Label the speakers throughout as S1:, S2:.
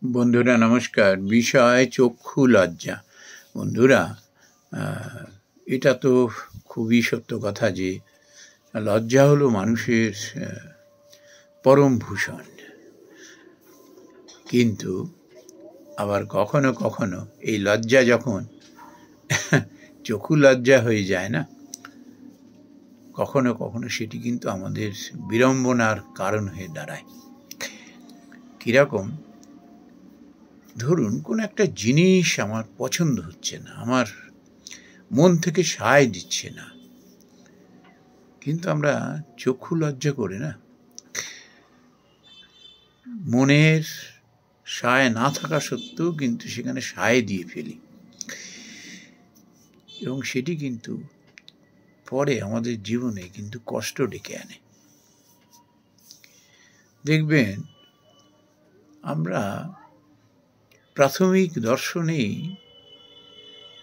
S1: বন্ধুরা নমস্কার। বিষয় চক্ষু লজ্জা। বন্ধুরা, এটা তো খুবই সত্য কথা যে লজ্জা হলো মানুষের পরম ভূষণ। কিন্তু আবার কখনো কখনো এই লজ্জা যখন চক্ষু লজ্জা হয়ে যায় না, কখনো কখনো সেটি কিন্তু আমাদের বিড়ম্বনার কারণ হয়ে দাঁড়ায়। কীরকম? ধরুন কোন একটা জিনিস আমার পছন্দ হচ্ছে না, আমার মন থেকে সায় দিচ্ছে না, কিন্তু আমরা চক্ষু লজ্জা করে না, মনের সায় না থাকা সত্ত্বেও কিন্তু সেখানে সায় দিয়ে ফেলি, এবং সেটি কিন্তু পরে আমাদের জীবনে কিন্তু কষ্ট ডেকে আনে। দেখবেন, আমরা প্রাথমিক দর্শনেই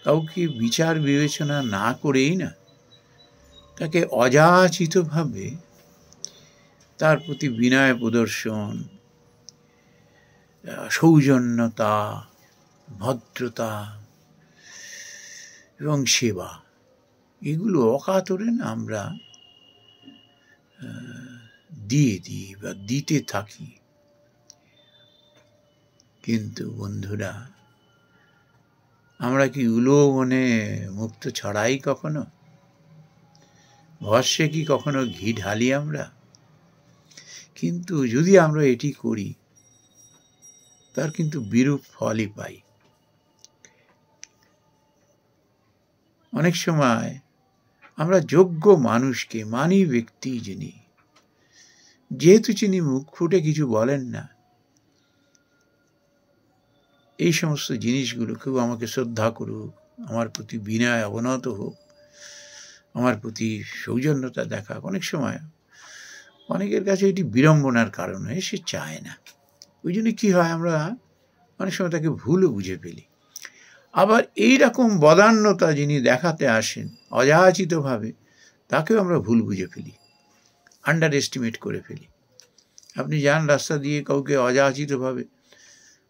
S1: কাউকে বিচার বিবেচনা না করেই না তাকে অযাচিতভাবে তার প্রতি বিনয় প্রদর্শন, সৌজন্যতা, ভদ্রতা এবং সেবা, এগুলো অকাতরে না আমরা দিয়ে দিই বা দিতে থাকি। কিন্তু বন্ধুরা, আমরা কি উলুবনে মুক্ত ছড়াই কখনো? ভস্যে কি কখনো ঘি ঢালি আমরা? কিন্তু যদি আমরা এটি করি, তার কিন্তু বিরূপ ফলই পাই। অনেক সময় আমরা যোগ্য মানুষকে, মানি ব্যক্তি যিনি, যেহেতু তিনি মুখ ফুটে কিছু বলেন না, এই সমস্ত জিনিসগুলো, কেউ আমাকে শ্রদ্ধা করুক, আমার প্রতি বিনয় অবনত হোক, আমার প্রতি সৌজন্যতা দেখাক, অনেক সময় অনেকের কাছে এটি বিড়ম্বনার কারণ হয়ে সে চায় না। ওই জন্য কী হয়, আমরা অনেক সময় তাকে ভুলও বুঝে ফেলি। আবার এইরকম বদান্যতা যিনি দেখাতে আসেন অযাচিতভাবে, তাকেও আমরা ভুল বুঝে ফেলি, আন্ডার এস্টিমেট করে ফেলি। আপনি যান রাস্তা দিয়ে, কাউকে অযাচিতভাবে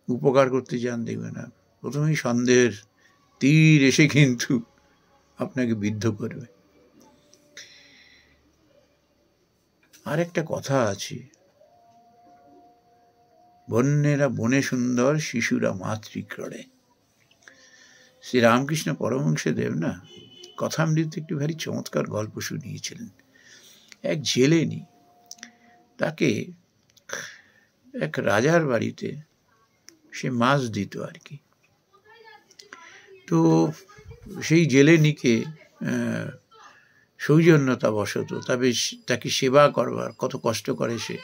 S1: উপকার করতে যান, দেখবেন না প্রথমেই সন্দেহের তীর এসে কিন্তু আপনাকে বিদ্ধ করবে। আর একটা কথা আছে, বন্যেরা বনে সুন্দর, শিশুরা মাতৃক্রড়ে। শ্রী রামকৃষ্ণ পরমহংসদেব না কথামৃতে একটি ভারী চমৎকার গল্প শুনিয়েছিলেন। এক জেলেনি, তাকে এক রাজার বাড়িতে সে মাছ দিত আর কি। তো সেই জেলেনিকে সৌজন্যতা বশত তাকে সেবা করবার কত কষ্ট করে সে।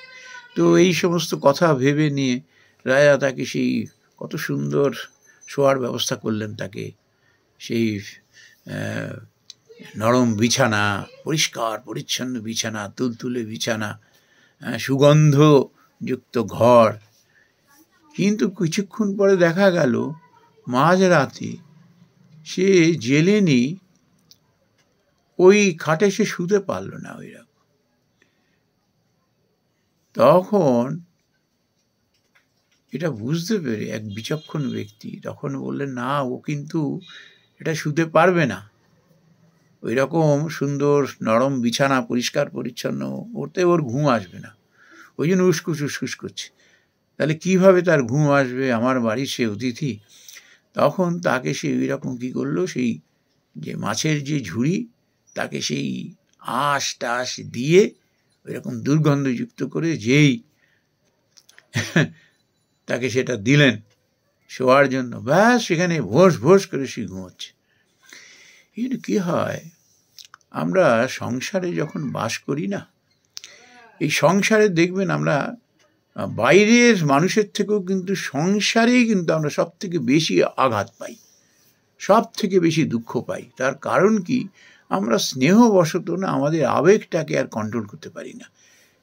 S1: তো এই সমস্ত কথা ভেবে নিয়ে রাজা তাকে সেই কত সুন্দর শোয়ার ব্যবস্থা করলেন, তাকে সেই নরম বিছানা, পরিষ্কার পরিচ্ছন্ন বিছানা, তুলতুলে বিছানা, সুগন্ধযুক্ত ঘর। কিন্তু কিছুক্ষণ পরে দেখা গেল মাঝরাতে সে জেলেনি ওই খাটে সে শুতে পারল না। ওইরকম তখন এটা বুঝতে পেরে এক বিচক্ষণ ব্যক্তি তখন বললেন, না, ও কিন্তু এটা শুতে পারবে না, ওই রকম সুন্দর নরম বিছানা, পরিষ্কার পরিচ্ছন্ন, ওতে ওর ঘুম আসবে না, ওই জন্য উসকুস উসকুস করছে। তাহলে কিভাবে তার ঘুম আসবে? আমার বাড়ির সে অতিথি। তখন তাকে সে ওই রকম কী করলো, সেই যে মাছের যে ঝুড়ি, তাকে সেই আঁশ টাশ দিয়ে ওই রকম দুর্গন্ধযুক্ত করে যেই তাকে সেটা দিলেন শোয়ার জন্য, ব্যাস সেখানে ভোঁস ভোঁস করে সে ঘুমোচ্ছে। কিন্তু কী হয়, আমরা সংসারে যখন বাস করি না, এই সংসারে দেখবেন আমরা বাইরের মানুষের থেকেও কিন্তু সংসারেই কিন্তু আমরা সব থেকে বেশি আঘাত পাই, সব থেকে বেশি দুঃখ পাই। তার কারণ কি? আমরা স্নেহবশত না আমাদের আবেগটাকে আর কন্ট্রোল করতে পারি না।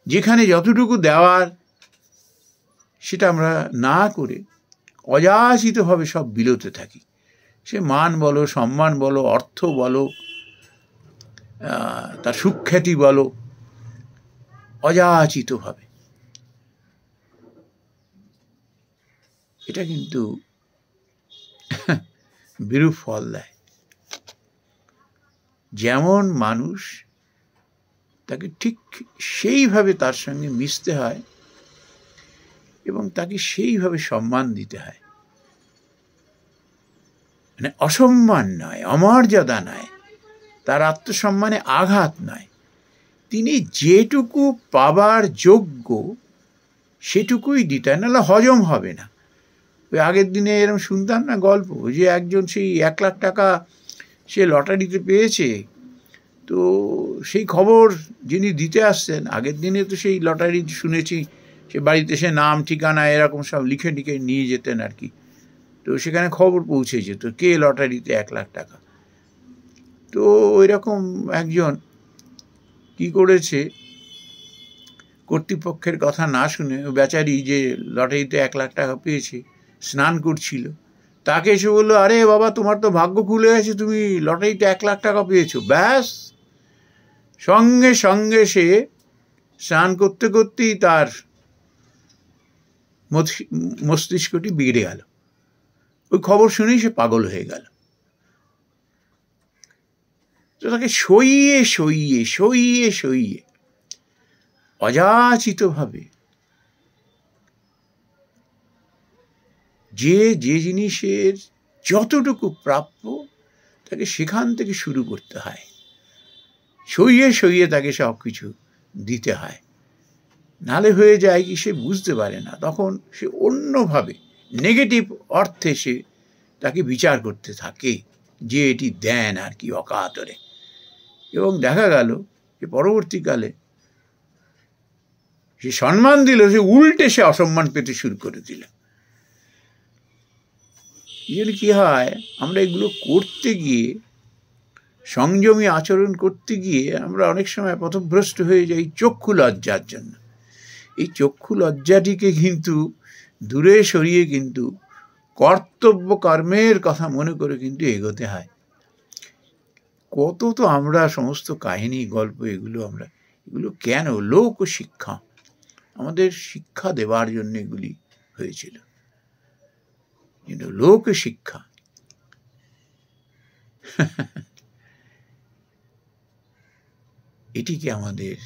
S1: যেখানে যতটুকু দেওয়ার সেটা আমরা না করে অযাচিতভাবে সব বিলোতে থাকি। সে মান বলো, সম্মান বলো, অর্থ বলো, তার সুখ্যাতি বলো, অযাচিতভাবে। এটা কিন্তু বিরূপ ফল দেয়। যেমন মানুষ, তাকে ঠিক সেইভাবে তার সঙ্গে মিশতে হয় এবং তাকে সেইভাবে সম্মান দিতে হয়। মানে অসম্মান নয়, অমর্যাদা নয়, তার আত্মসম্মানে আঘাত নয়। তিনি যেটুকু পাবার যোগ্য সেটুকুই দিতে হয়, নাহলে হজম হবে না। ওই আগের দিনে এরকম শুনতাম না গল্প, যে একজন সেই 1 লাখ টাকা সে লটারিতে পেয়েছে, তো সেই খবর যিনি দিতে আসছেন, আগের দিনে তো সেই লটারি শুনেছি সে বাড়িতে সে নাম ঠিকানা এরকম সব লিখে লিখে নিয়ে যেতেন আর কি। তো সেখানে খবর পৌঁছে যেত কে লটারিতে 1 লাখ টাকা। তো ওই রকম একজন কি করেছে, কর্তৃপক্ষের কথা না শুনে ও বেচারি যে লটারিতে 1 লাখ টাকা পেয়েছে স্নান করছিল, তাকে এসে বললো, আরে বাবা তোমার তো ভাগ্য খুলে গেছে, তুমি লটারিতে 1 লাখ টাকা পেয়েছো। ব্যাস সঙ্গে সঙ্গে সে স্নান করতে করতেই তার মস্তিষ্কটি বিগড়ে গেল। ওই খবর শুনেই সে পাগল হয়ে গেল। তো তাকে সইয়ে সইয়ে সইয়ে সইয়ে অযাচিতভাবে যে যে জিনিসের যতটুকু প্রাপ্য তাকে সেখান থেকে শুরু করতে হয়, সইয়ে সইয়ে তাকে সব কিছু দিতে হয়। নালে হয়ে যায় কি, সে বুঝতে পারে না, তখন সে অন্যভাবে নেগেটিভ অর্থে সে তাকে বিচার করতে থাকে যে এটি দেন আর কি অকাতরে। এবং দেখা গেল যে পরবর্তীকালে সে সম্মান দিল, সে উল্টে সে অসম্মান পেতে শুরু করে দিল। এই কি হয়, আমরা এগুলো করতে গিয়ে, সংযমী আচরণ করতে গিয়ে আমরা অনেক সময় পথভ্রষ্ট হয়ে যাই চক্ষু লজ্জার জন্য। এই চক্ষু লজ্জাটিকে কিন্তু দূরে সরিয়ে কিন্তু কর্তব্য কর্মের কথা মনে করে কিন্তু এগোতে হয়। কত তো আমরা সমস্ত কাহিনী গল্প এগুলো কেন? লোক শিক্ষা, আমাদের শিক্ষা দেওয়ার জন্য এগুলি হয়েছিল, কিন্তু লোক শিক্ষা এটিকে আমাদের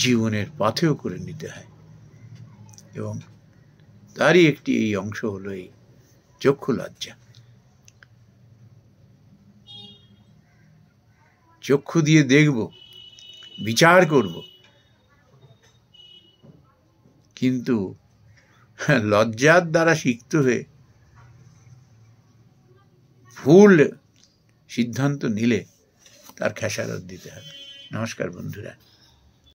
S1: জীবনের পাথেয় করে নিতে হয়। এবং তারই একটি এই অংশ হলো এই চক্ষু লজ্জা। চক্ষু দিয়ে দেখব, বিচার করব, কিন্তু লজ্জার দ্বারা সিক্ত হয়ে ভুল সিদ্ধান্ত নিলে তার খেসারত দিতে হবে। নমস্কার বন্ধুরা।